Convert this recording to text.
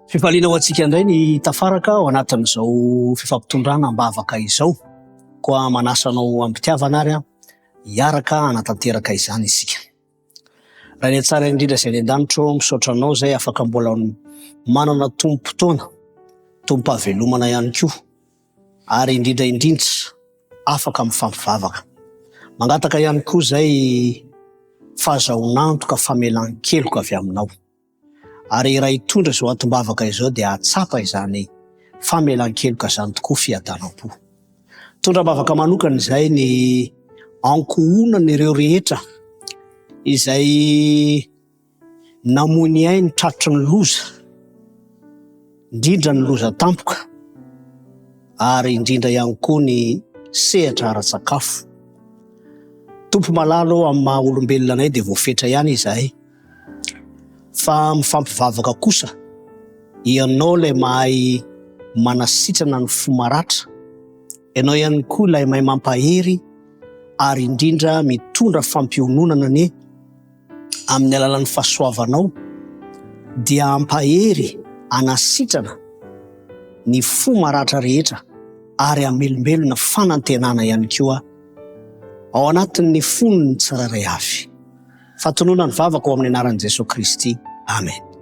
Fifaliana ho antsika indray ny tafaraka ao anatin'izao fifampitondrana ambavaka izao. Koa manasanao ambitiavana ary hiaraka anatanteraka izany isika. Raha ny tsara indrindra izay an-danitro misaotra anao izay afaka mbola manana tompo-potoana, tompo-pahavelomana ihany koa, ary indrindra afaka mifampivavaka. Mangataka ihany koa izay fahazaonantoka famelan-keloka avy aminao. Ary raha hitondra izao atom-bavaka izao dia atsapa izany famelan-keloka izany tokoa fiadanam-po. Tondram-bavaka manokana izay ny ankohonana ireo rehetra izay namony ainy tratry ny loza, indrindra ny loza tampoka, ary indrindra ihany koa ny sehatra ara-tsakafo. Tompo malalo amin'ny maha olombelona anay dia voafetra ihany izahay. Fa mifampivavaka kosa, ianao ilay mahay manasitrana ny fo maratra, ianao ihany koa ilay mahay mampahery, ary indrindra mitondra fampiononana ny amin'ny alalan'ny fahasoavanao, dia ampahery, anasitrana ny fo maratra rehetra, ary amelombelona fanantenana ihany koa ao anatin'ny fonony tsirairay avy. Fatonoana ny vavaka ao amin'ny anaran'i Jesosy Kristy. Amen.